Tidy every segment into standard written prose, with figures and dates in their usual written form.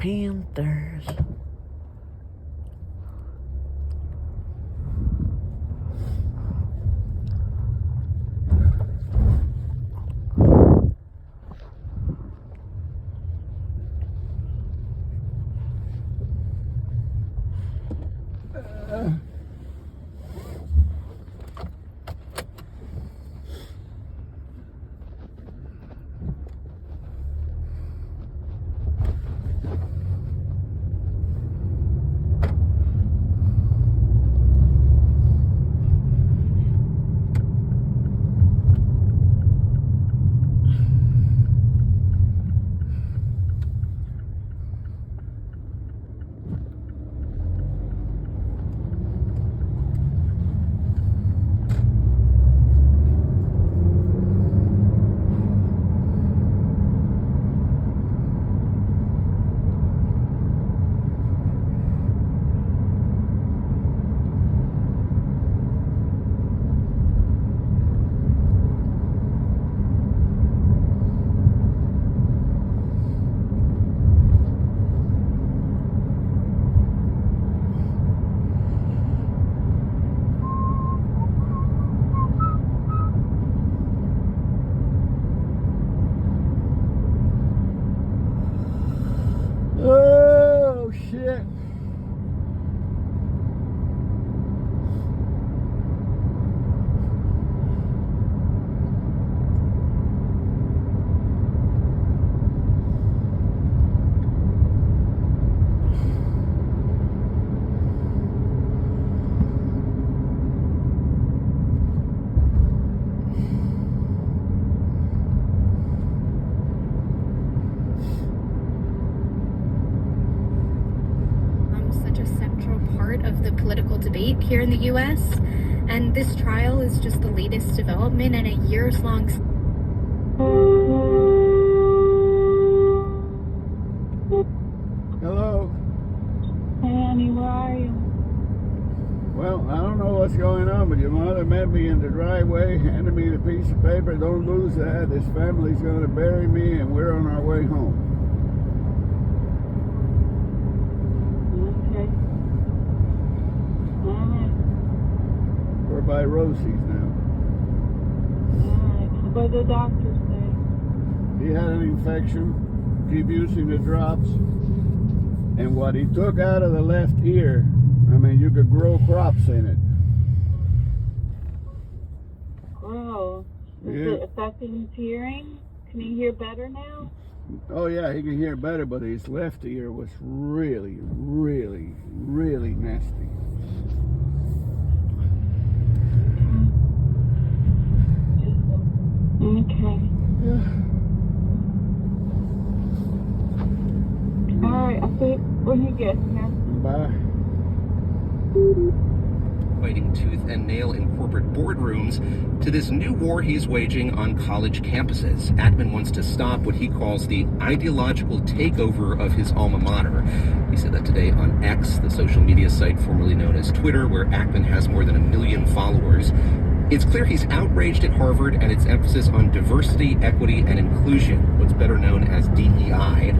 Panthers. Oh, shit. Of the political debate here in the U.S., and this trial is just the latest development in a years-long. Hello. Hey, honey, where are you? Well, I don't know what's going on, but your mother met me in the driveway, handed me the piece of paper. Don't lose that. This family's going to bury me, and we're on our way home. We're by Rosie's now. Alright, what did the doctor say? He had an infection. Keep using the drops. And what he took out of the left ear, I mean, you could grow crops in it. Grow? Is it affecting his hearing? Can he hear better now? Oh yeah, he can hear better, but his left ear was really, really, really nasty. Okay. Yeah. Alright, I'll see when you get here. Bye. Fighting tooth and nail in corporate boardrooms to this new war he's waging on college campuses. Ackman wants to stop what he calls the ideological takeover of his alma mater. He said that today on X, the social media site formerly known as Twitter, where Ackman has more than 1 million followers. It's clear he's outraged at Harvard and its emphasis on diversity, equity, and inclusion, what's better known as DEI.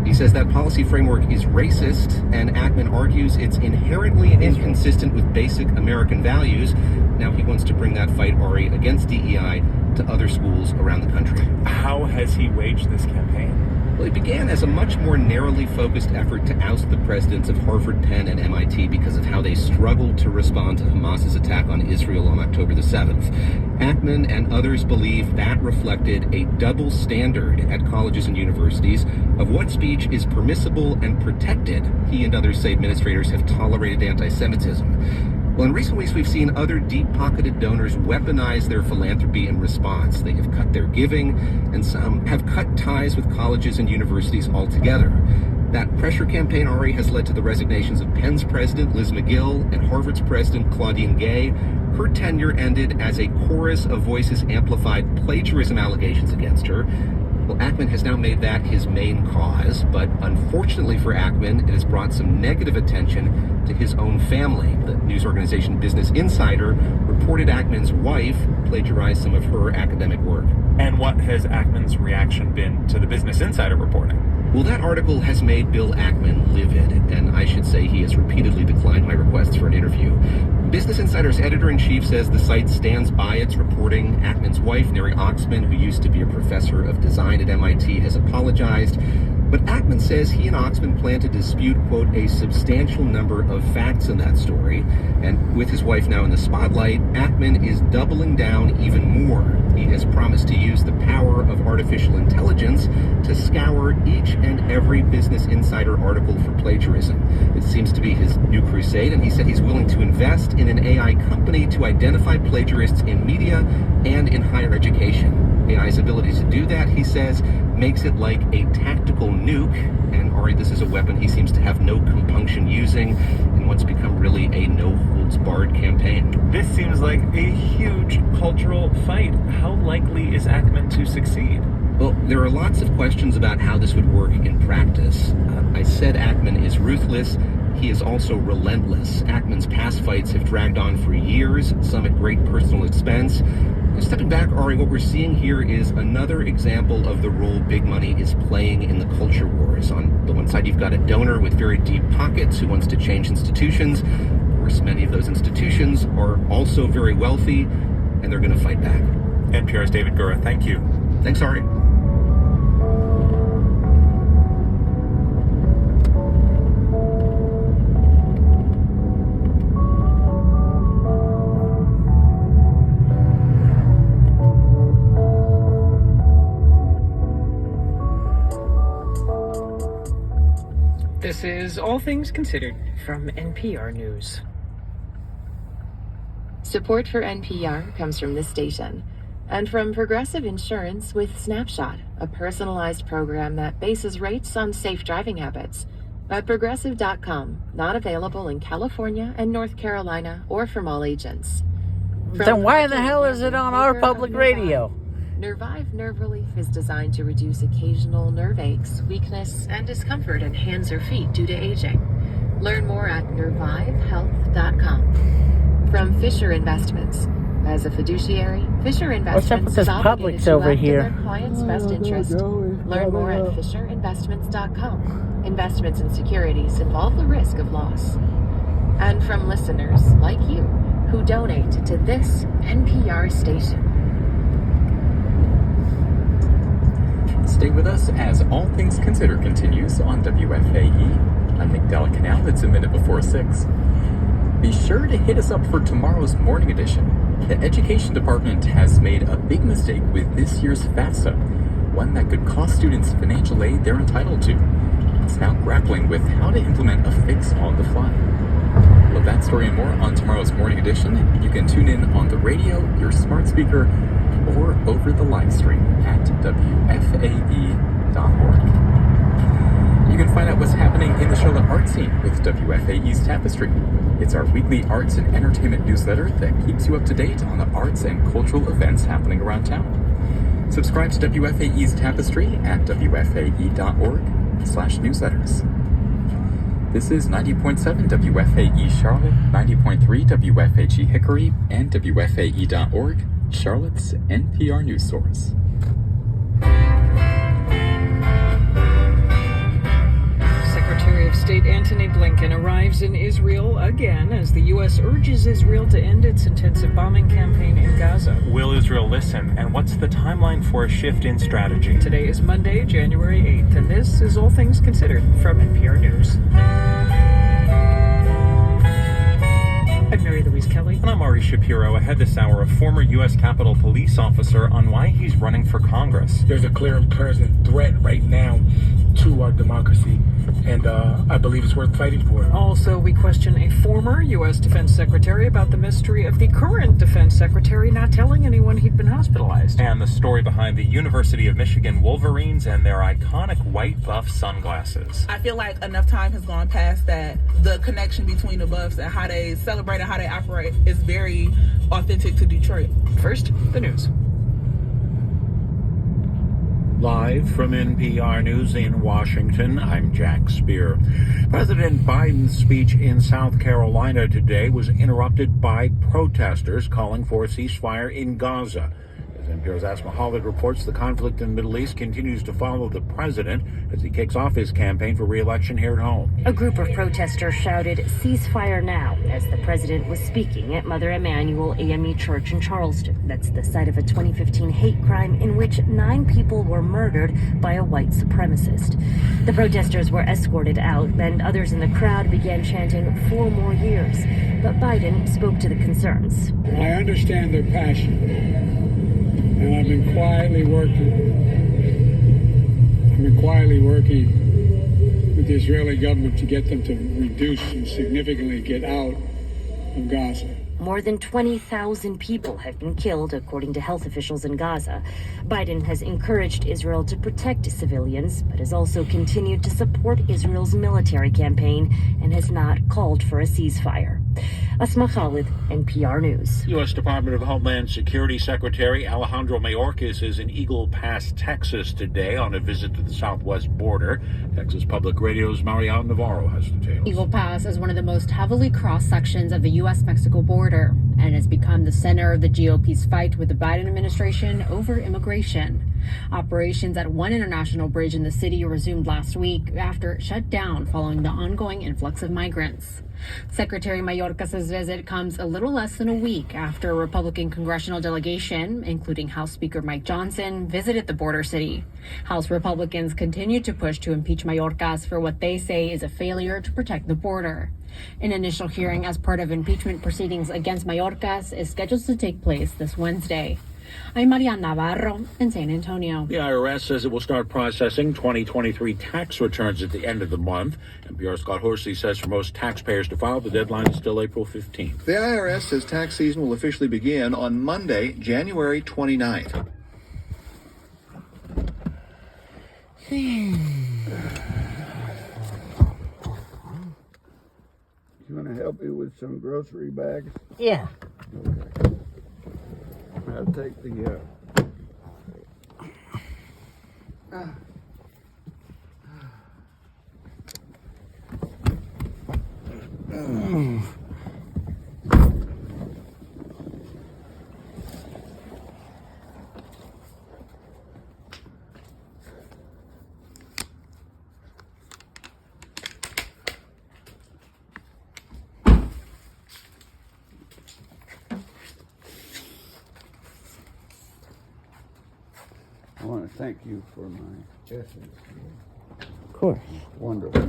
He says that policy framework is racist, and Ackman argues it's inherently inconsistent with basic American values. Now he wants to bring that fight, Ari, against DEI to other schools around the country. How has he waged this campaign? Well, it began as a much more narrowly focused effort to oust the presidents of Harvard, Penn, and MIT because of how they struggled to respond to Hamas's attack on Israel on October the 7th. Ackman and others believe that reflected a double standard at colleges and universities of what speech is permissible and protected. He and others say administrators have tolerated anti-Semitism. Well, in recent weeks, we've seen other deep-pocketed donors weaponize their philanthropy in response. They have cut their giving, and some have cut ties with colleges and universities altogether. That pressure campaign, Ari, has led to the resignations of Penn's president, Liz McGill, and Harvard's president, Claudine Gay. Her tenure ended as a chorus of voices amplified plagiarism allegations against her. Well, Ackman has now made that his main cause, but unfortunately for Ackman, it has brought some negative attention to his own family. The news organization Business Insider reported Ackman's wife plagiarized some of her academic work. And what has Ackman's reaction been to the Business Insider reporting? Well, that article has made Bill Ackman livid, and I should say he has repeatedly declined my requests for an interview. Business Insider's editor-in-chief says the site stands by its reporting. Ackman's wife, Neri Oxman, who used to be a professor of design at MIT, has apologized. But Ackman says he and Oxman plan to dispute, quote, a substantial number of facts in that story. And with his wife now in the spotlight, Ackman is doubling down even more. He has promised to use the power of artificial intelligence to scour each and every Business Insider article for plagiarism. It seems to be his new crusade, and he said he's willing to invest in an AI company to identify plagiarists in media and in higher education. AI's ability to do that, he says, makes it like a tactical nuke. And Ari, this is a weapon he seems to have no compunction using in what's become really a no-holds-barred campaign. This seems like a huge cultural fight. How likely is Ackman to succeed? Well, there are lots of questions about how this would work in practice. I said Ackman is ruthless. He is also relentless. Ackman's past fights have dragged on for years, some at great personal expense. Stepping back, Ari, what we're seeing here is another example of the role big money is playing in the culture wars. On the one side, you've got a donor with very deep pockets who wants to change institutions. Of course, many of those institutions are also very wealthy, and they're going to fight back. NPR's David Gura, thank you. Thanks, Ari. This is All Things Considered from NPR News. Support for NPR comes from this station and from Progressive Insurance with Snapshot, a personalized program that bases rates on safe driving habits. At Progressive.com, not available in California and North Carolina or from all agents. Then why in the hell is it on our public radio? Nervive Nerve Relief is designed to reduce occasional nerve aches, weakness, and discomfort in hands or feet due to aging. Learn more at nervivehealth.com. From Fisher Investments. As a fiduciary, Fisher Investments What's up with this is obligated Publix to over act in here? their client's best interest. Learn more at FisherInvestments.com. Investments in securities involve the risk of loss. And from listeners like you who donate to this NPR station. Stay with us as All Things Considered continues on WFAE. I'm Nick Delacanal. It's a minute before 6. Be sure to hit us up for tomorrow's morning edition. The Education Department has made a big mistake with this year's FAFSA, one that could cost students financial aid they're entitled to. It's now grappling with how to implement a fix on the fly. Well, that story and more on tomorrow's morning edition. You can tune in on the radio, your smart speaker, or over the live stream at WFAE.org. You can find out what's happening in the Charlotte art scene with WFAE's Tapestry. It's our weekly arts and entertainment newsletter that keeps you up to date on the arts and cultural events happening around town. Subscribe to WFAE's Tapestry at WFAE.org/newsletters. This is 90.7 WFAE Charlotte, 90.3 WFHE Hickory, and WFAE.org, Charlotte's NPR news source. Secretary of State Antony Blinken arrives in Israel again as the U.S. urges Israel to end its intensive bombing campaign in Gaza. Will Israel listen? And what's the timeline for a shift in strategy? Today is Monday, January 8th, and this is All Things Considered from NPR News. I'm Mary Louise Kelly. And I'm Ari Shapiro. Ahead this hour, a former U.S. Capitol Police officer on why he's running for Congress. There's a clear and present threat right now to our democracy, and I believe it's worth fighting for. Also, we question a former U.S. Defense Secretary about the mystery of the current Defense Secretary not telling anyone he'd been hospitalized. And the story behind the University of Michigan Wolverines and their iconic white buff sunglasses. I feel like enough time has gone past that the connection between the Buffs and how they celebrate and how they operate is very authentic to Detroit. First, the news. Live from NPR News in Washington, I'm Jack Spear. President Biden's speech in South Carolina today was interrupted by protesters calling for a ceasefire in Gaza. As NPR's Asma Khalid reports the conflict in the Middle East continues to follow the president as he kicks off his campaign for re-election here at home. A group of protesters shouted, "Ceasefire now," as the president was speaking at Mother Emanuel AME Church in Charleston. That's the site of a 2015 hate crime in which 9 people were murdered by a white supremacist. The protesters were escorted out, and others in the crowd began chanting 4 more years. But Biden spoke to the concerns. I understand their passion, and I've been quietly working with the Israeli government to get them to reduce and significantly get out of Gaza. More than 20,000 people have been killed, according to health officials in Gaza. Biden has encouraged Israel to protect civilians, but has also continued to support Israel's military campaign and has not called for a ceasefire. Asma Khalid, NPR News. U.S. Department of Homeland Security Secretary Alejandro Mayorkas is in Eagle Pass, Texas today on a visit to the southwest border. Texas Public Radio's Mariana Navarro has details. Eagle Pass is one of the most heavily crossed sections of the U.S.-Mexico border and has become the center of the GOP's fight with the Biden administration over immigration. Operations at one international bridge in the city resumed last week after it shut down following the ongoing influx of migrants. Secretary Mayorkas' visit comes a little less than a week after a Republican congressional delegation, including House Speaker Mike Johnson, visited the border city. House Republicans continue to push to impeach Mayorkas for what they say is a failure to protect the border. An initial hearing as part of impeachment proceedings against Mayorkas is scheduled to take place this Wednesday. I'm Mariana Navarro in San Antonio. The IRS says it will start processing 2023 tax returns at the end of the month. NPR's Scott Horsey says for most taxpayers to file, the deadline is still April 15th. The IRS says tax season will officially begin on Monday, January 29th. You want to help me with some grocery bags? Yeah. Okay. I'll take the I want to thank you for my essence. Of course. Wonderful.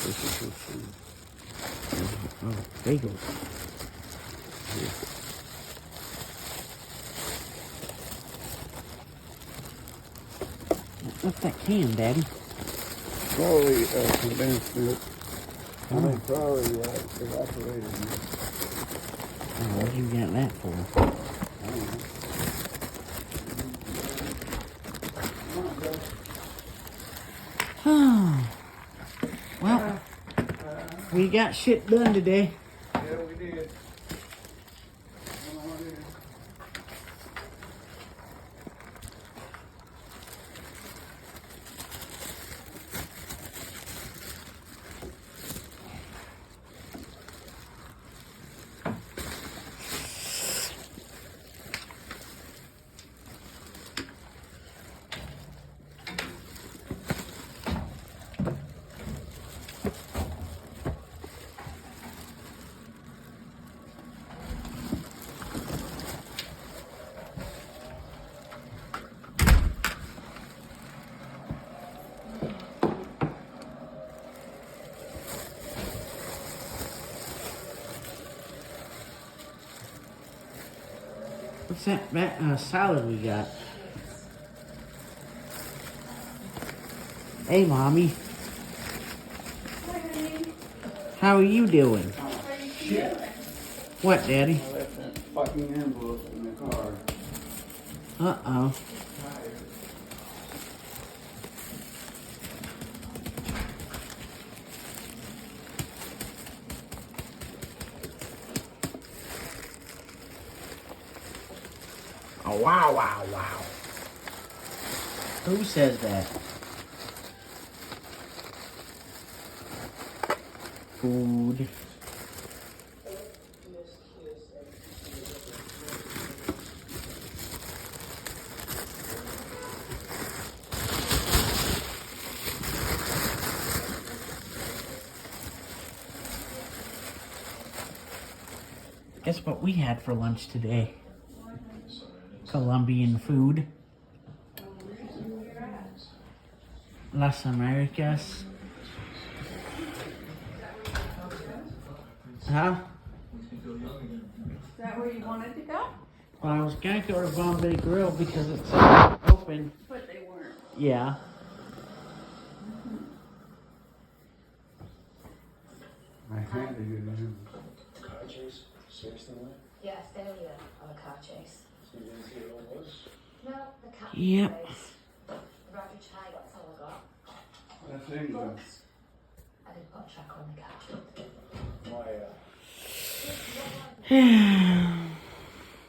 This is so sweet. Oh, bagels. What's that can, Daddy? Probably condensed milk. I mean, probably evaporated milk. Oh, what you got that for? I don't know. Well, we got shit done today. Yeah, we did. What's that salad we got? Hey, Mommy. Hi, honey. How are you doing? Shit. What, Daddy? I left that fucking envelope in the car. Uh-oh. Oh, wow, wow, wow. Who says that? food. Guess what we had for lunch today? Colombian food. Las Americas. Huh? Is that where you wanted to go? Well, I was gonna go to Bombay Grill because it's open. But they weren't. Yeah. I handed you them. Car chase? Seriously, man? Yeah, failure of a car chase. So you didn't see what it was? No, the cat Yep. race. The Roger Chai, that's all I got. That's England. I didn't put a tracker on the cat.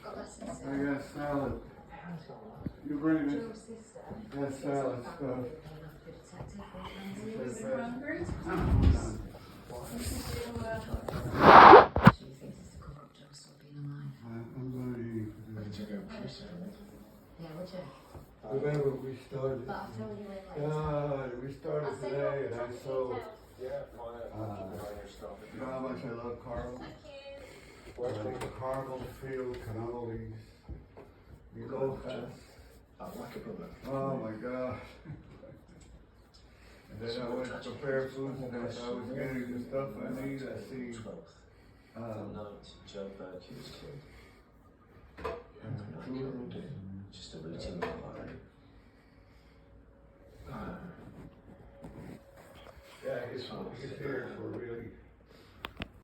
Got less than I got salad. You bring it. That salad stuff. Is it hungry? I'm going to eat. Yeah, would you? Remember, we started. But I'll fill you in later. God, we started today, and I sold. Yeah, why not? Keep an eye on your stuff. You know how much I love Carl? Carmel Field cannolis. You go fast. I like it, brother. Oh my God. And then I went to prepare food, and as I was getting the stuff I need, I see. Joe Burke was killed. Just a routine inquiry. Yeah, he's here for really